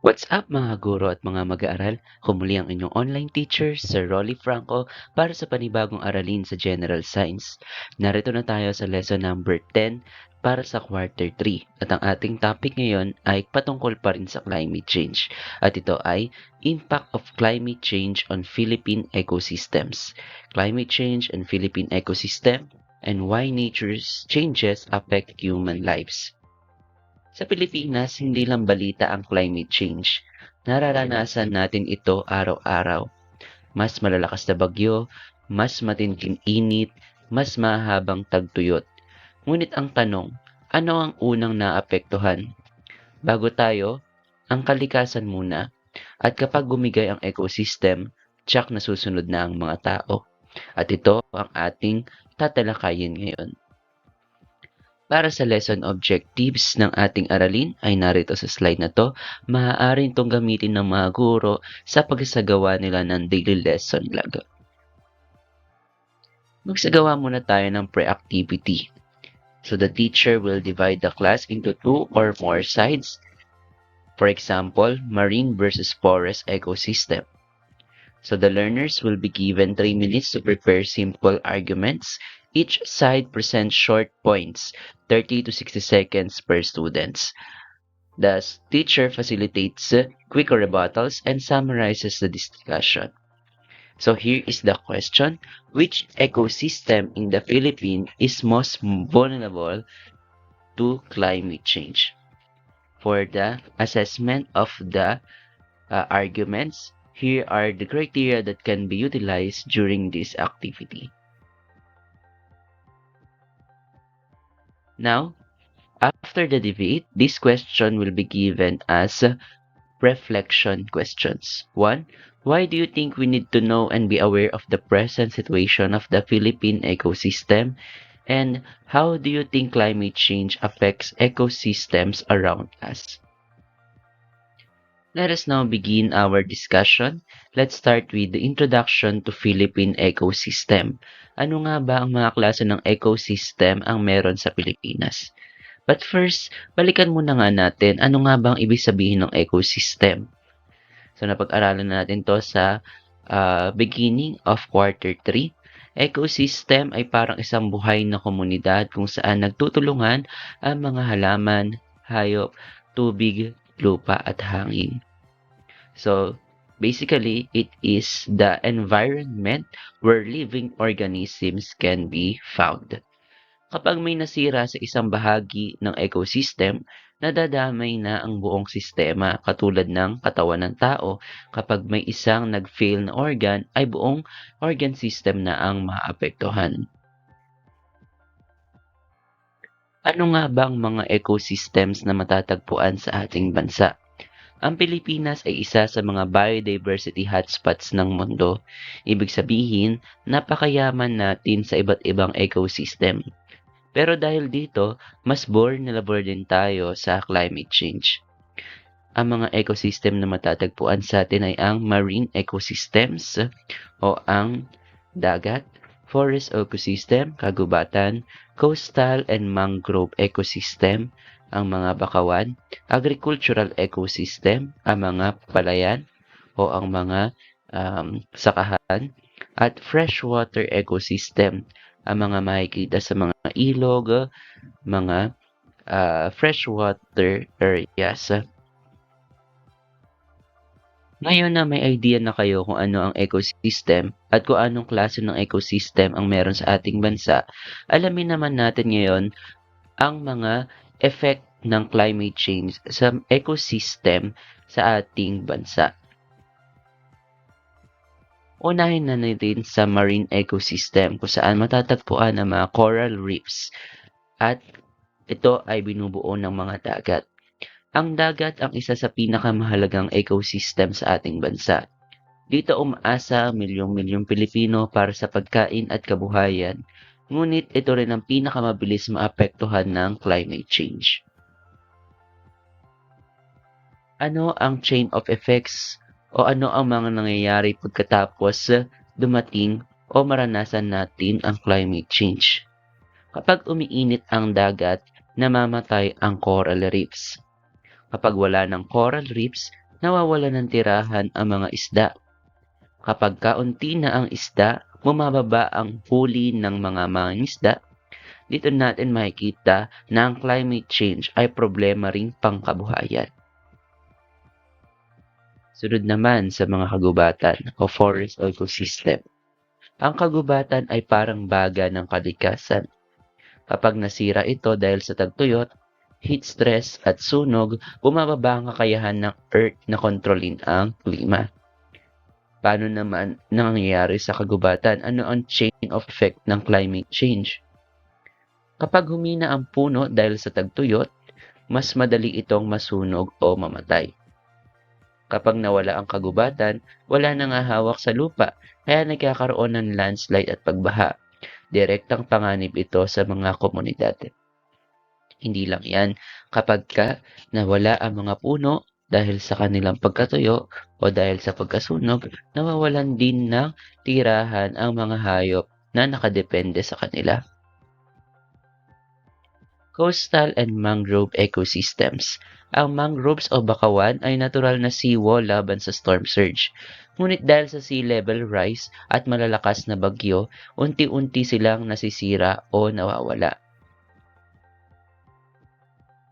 What's up mga guro at mga mag-aaral? Humuli ang inyong online teacher, Sir Rolly Franco, para sa panibagong aralin sa General Science. Narito na tayo sa lesson number 10 para sa quarter 3. At ang ating topic ngayon ay patungkol pa rin sa climate change. At ito ay Impact of Climate Change on Philippine Ecosystems. Climate Change and Philippine Ecosystem and why nature's changes affect human lives. Sa Pilipinas, hindi lang balita ang climate change. Nararanasan natin ito araw-araw. Mas malalakas na bagyo, mas matinding init, mas mahabang tagtuyot. Ngunit ang tanong, ano ang unang naapektuhan? Bago tayo, ang kalikasan muna. At kapag gumigay ang ecosystem, tsak nasusunod na ang mga tao. At ito ang ating tatalakayin ngayon. Para sa lesson objectives ng ating aralin ay narito sa slide na to, maaari itong gamitin ng mga guro sa pagsasagawa nila ng daily lesson log. Magsagawa muna tayo ng pre-activity. So the teacher will divide the class into 2 or more sides. For example, marine versus forest ecosystem. So the learners will be given 3 minutes to prepare simple arguments. Each side presents short points, 30 to 60 seconds per student. The teacher facilitates quick rebuttals and summarizes the discussion. So here is the question. Which ecosystem in the Philippines is most vulnerable to climate change? For the assessment of the arguments, here are the criteria that can be utilized during this activity. Now, after the debate, this question will be given as reflection questions. 1. Why do you think we need to know and be aware of the present situation of the Philippine ecosystem? And how do you think climate change affects ecosystems around us? Let us now begin our discussion. Let's start with the introduction to Philippine ecosystem. Ano nga ba ang mga klase ng ecosystem ang meron sa Pilipinas? But first, balikan muna nga natin ano nga bang ibig sabihin ng ecosystem. So napag-aralan na natin to sa beginning of quarter 3. Ecosystem ay parang isang buhay na komunidad kung saan nagtutulungan ang mga halaman, hayop, tubig, lupa at hangin. So basically, it is the environment where living organisms can be found. Kapag may nasira sa isang bahagi ng ecosystem, nadadamay na ang buong sistema katulad ng katawan ng tao. Kapag may isang nag-fail na organ, ay buong organ system na ang maapektuhan. Ano nga ba ang mga ecosystems na matatagpuan sa ating bansa? Ang Pilipinas ay isa sa mga biodiversity hotspots ng mundo. Ibig sabihin, napakayaman natin sa iba't ibang ecosystem. Pero dahil dito, mas vulnerable din tayo sa climate change. Ang mga ecosystem na matatagpuan sa atin ay ang marine ecosystems o ang dagat, forest ecosystem, kagubatan, coastal and mangrove ecosystem, ang mga bakawan, agricultural ecosystem, ang mga palayan o ang mga sakahan, at freshwater ecosystem, ang mga makikita sa mga ilog, mga freshwater areas. Ngayon na may idea na kayo kung ano ang ecosystem at kung anong klase ng ecosystem ang meron sa ating bansa, alamin naman natin ngayon ang mga effect ng climate change sa ecosystem sa ating bansa. Unahin na natin sa marine ecosystem kung saan matatagpuan ang mga coral reefs at ito ay binubuo ng mga dagat. Ang dagat ang isa sa pinakamahalagang ecosystem sa ating bansa. Dito umaasa milyong-milyong Pilipino para sa pagkain at kabuhayan, ngunit ito rin ang pinakamabilis maapektuhan ng climate change. Ano ang chain of effects o ano ang mga nangyayari pagkatapos dumating o maranasan natin ang climate change? Kapag umiinit ang dagat, namamatay ang coral reefs. Kapag wala ng coral reefs, nawawalan ng tirahan ang mga isda. Kapag kaunti na ang isda, bumababa ang huli ng mga mangingisda. Dito natin makikita na ang climate change ay problema ring pangkabuhayan. Sunod naman sa mga kagubatan o forest ecosystem. Ang kagubatan ay parang baga ng kalikasan. Kapag nasira ito dahil sa tagtuyot, heat stress at sunog, bumababa ang kakayahan ng Earth na kontrolin ang klima. Paano naman nangyayari sa kagubatan? Ano ang chain of effect ng climate change? Kapag humina ang puno dahil sa tagtuyot, mas madali itong masunog o mamatay. Kapag nawala ang kagubatan, wala nang hahawak sa lupa, kaya nagkakaroon ng landslide at pagbaha. Direktang panganib ito sa mga komunidad. Hindi lang yan, kapag nawala ang mga puno dahil sa kanilang pagkatuyo o dahil sa pagkasunog, nawawalan din ng tirahan ang mga hayop na nakadepende sa kanila. Coastal and mangrove ecosystems. Ang mangroves o bakawan ay natural na seawall laban sa storm surge. Ngunit dahil sa sea level rise at malalakas na bagyo, unti-unti silang nasisira o nawawala.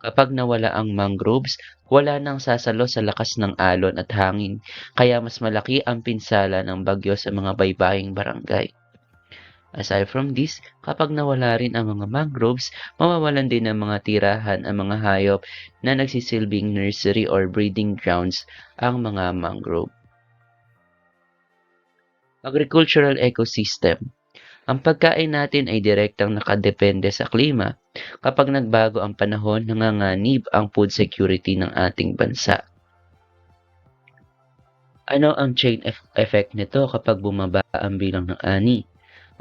Kapag nawala ang mangroves, wala nang sasalo sa lakas ng alon at hangin, kaya mas malaki ang pinsala ng bagyo sa mga baybaying barangay. Aside from this, kapag nawala rin ang mga mangroves, mawawalan din ng mga tirahan ang mga hayop na nagsisilbing nursery or breeding grounds ang mga mangrove. Agricultural ecosystem. Ang pagkain natin ay direktang nakadepende sa klima. Kapag nagbago ang panahon, nanganganib ang food security ng ating bansa. Ano ang chain effect nito kapag bumaba ang bilang ng ani?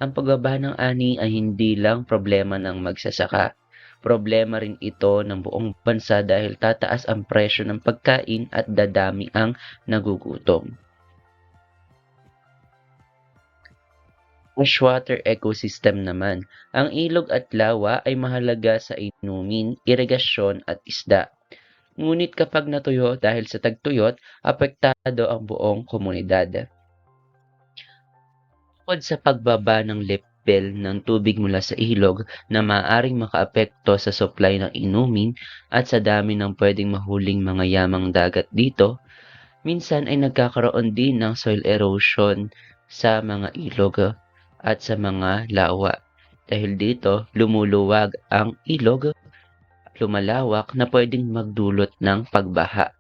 Ang pagbaba ng ani ay hindi lang problema ng magsasaka. Problema rin ito ng buong bansa dahil tataas ang presyo ng pagkain at dadami ang nagugutom. Freshwater ecosystem naman. Ang ilog at lawa ay mahalaga sa inumin, irigasyon at isda. Ngunit kapag natuyo dahil sa tagtuyot, apektado ang buong komunidad. Bukod sa pagbaba ng level ng tubig mula sa ilog na maaaring makaapekto sa supply ng inumin at sa dami ng pwedeng mahuling mga yamang dagat dito, minsan ay nagkakaroon din ng soil erosion sa mga ilog at sa mga lawa. Dahil dito, lumuluwag ang ilog, lumalawak na pwedeng magdulot ng pagbaha.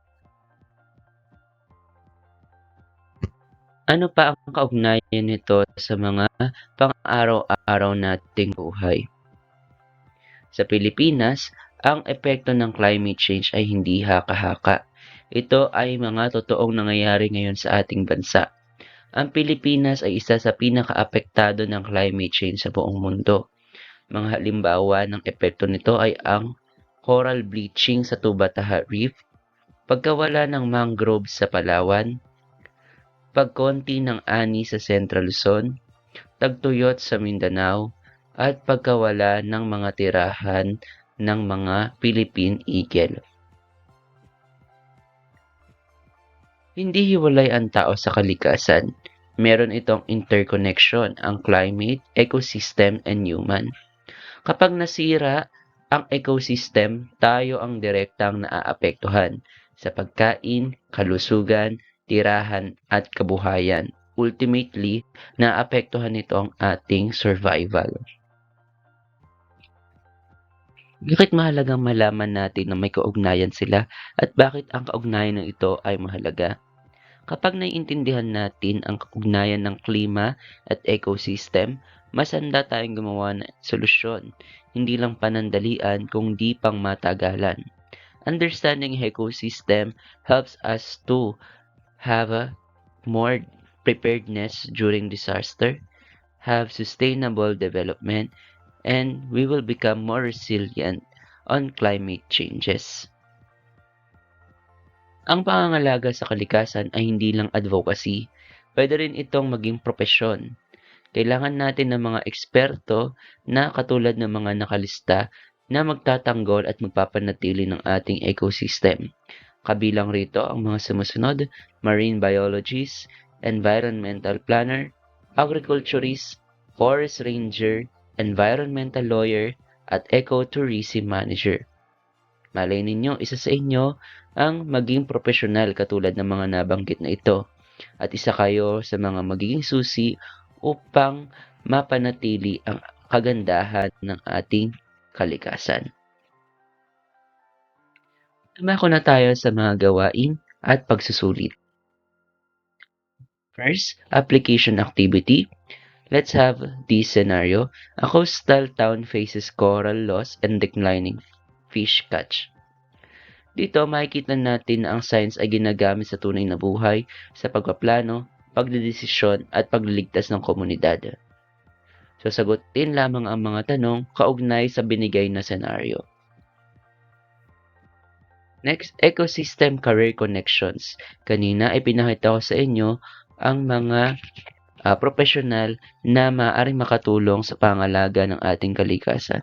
Ano pa ang kaugnayan nito sa mga pang-araw-araw nating buhay? Sa Pilipinas, ang epekto ng climate change ay hindi haka-haka. Ito ay mga totoong nangyayari ngayon sa ating bansa. Ang Pilipinas ay isa sa pinakaapektado ng climate change sa buong mundo. Mga halimbawa ng epekto nito ay ang coral bleaching sa Tubataha Reef, pagkawala ng mangrove sa Palawan, pagkonti ng ani sa Central Luzon, tagtuyot sa Mindanao, at pagkawala ng mga tirahan ng mga Philippine eagle. Hindi hiwalay ang tao sa kalikasan. Meron itong interconnection, ang climate, ecosystem, and human. Kapag nasira ang ecosystem, tayo ang direktang naaapektuhan sa pagkain, kalusugan, tirahan at kabuhayan. Ultimately, naapektuhan nito ang ating survival. Bakit mahalagang malaman natin na may kaugnayan sila at bakit ang kaugnayan ng ito ay mahalaga? Kapag naiintindihan natin ang kaugnayan ng klima at ecosystem, mas handa tayong gumawa ng solusyon, hindi lang panandalian kundi pang matagalan. Understanding ecosystem helps us to have a more preparedness during disaster, have sustainable development, and we will become more resilient on climate changes. Ang pangangalaga sa kalikasan ay hindi lang advocacy, pwede rin itong maging propesyon. Kailangan natin ng mga eksperto na katulad ng mga nakalista na magtatanggol at magpapanatili ng ating ecosystem. Kabilang rito ang mga sumusunod: marine biologist, environmental planner, agriculturist, forest ranger, environmental lawyer, at ecotourism manager. Malay ninyo, isa sa inyo ang maging profesional katulad ng mga nabanggit na ito, at isa kayo sa mga magiging susi upang mapanatili ang kagandahan ng ating kalikasan. Dumako na tayo sa mga gawain at pagsusulit. First, application activity. Let's have this scenario. A coastal town faces coral loss and declining fish catch. Dito, makikita natin na ang science ay ginagamit sa tunay na buhay, sa pagpaplano, pagdedesisyon, at pagliligtas ng komunidad. So, sagutin lamang ang mga tanong kaugnay sa binigay na senaryo. Next, ecosystem career connections. Kanina ay pinakita ko sa inyo ang mga professional na maaaring makatulong sa pangalaga ng ating kalikasan.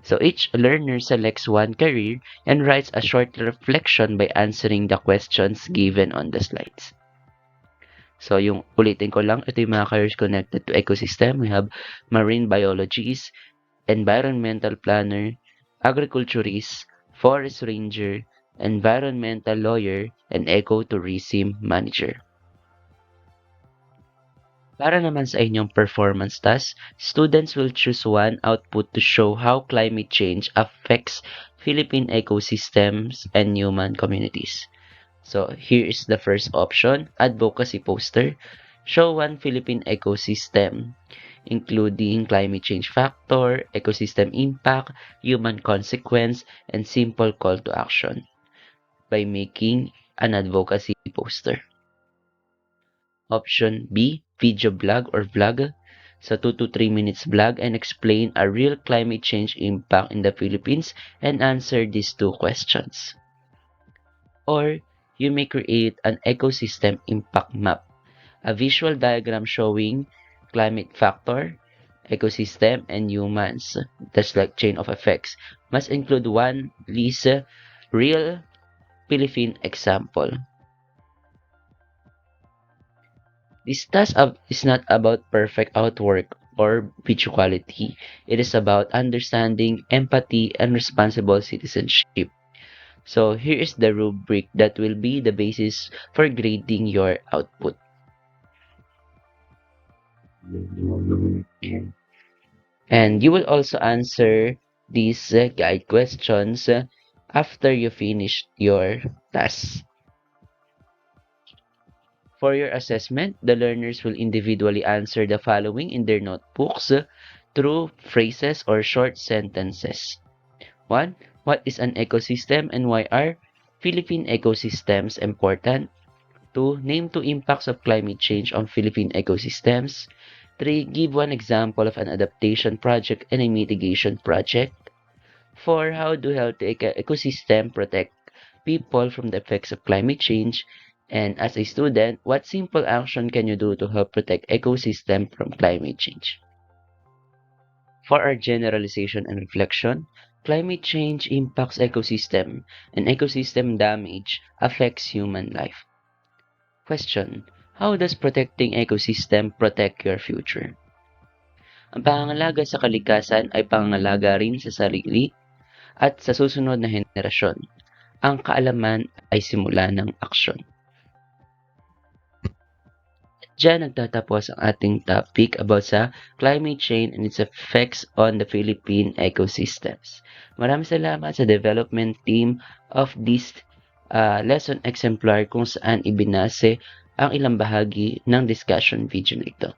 So each learner selects one career and writes a short reflection by answering the questions given on the slides. So yung ulitin ko lang, ito yung mga careers connected to ecosystem. We have marine biologist, environmental planner, agriculturist, forest ranger, environmental lawyer, and ecotourism manager. Para naman sa inyong performance task, students will choose one output to show how climate change affects Philippine ecosystems and human communities. So here is the first option, advocacy poster. Show one Philippine ecosystem, including climate change factor, ecosystem impact, human consequence, and simple call to action by making an advocacy poster. Option B, video blog or vlog. So 2 to 3 minutes vlog and explain a real climate change impact in the Philippines and answer these two questions. Or you may create an ecosystem impact map, a visual diagram showing climate factor, ecosystem, and humans. That's like chain of effects. Must include one least real Philippine example. This task is not about perfect artwork or video quality. It is about understanding, empathy, and responsible citizenship. So here is the rubric that will be the basis for grading your output. And you will also answer these guide questions after you finish your task. For your assessment, the learners will individually answer the following in their notebooks through phrases or short sentences. 1. What is an ecosystem and why are Philippine ecosystems important? 2. Name 2 impacts of climate change on Philippine ecosystems. 3. Give one example of an adaptation project and a mitigation project. 4. How do healthy ecosystem protect people from the effects of climate change? And as a student, what simple action can you do to help protect ecosystem from climate change? For our generalization and reflection, climate change impacts ecosystem, and ecosystem damage affects human life. Question: how does protecting ecosystem protect your future? Ang pangangalaga sa kalikasan ay pangangalaga rin sa sarili at sa susunod na henerasyon. Ang kaalaman ay simula ng aksyon. Diyan nagtatapos ang ating topic about sa climate change and its effects on the Philippine ecosystems. Maraming salamat sa development team of this lesson exemplar kung saan ibinase ang ilang bahagi ng discussion video na ito.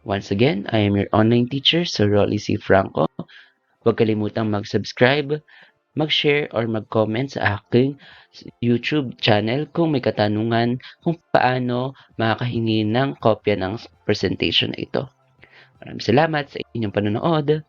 Once again, I am your online teacher, Sir Rolly C. Franco. Huwag kalimutang mag-subscribe, mag-share, or mag-comment sa aking YouTube channel kung may katanungan kung paano makakahingi ng kopya ng presentation na ito. Maraming salamat sa inyong panonood.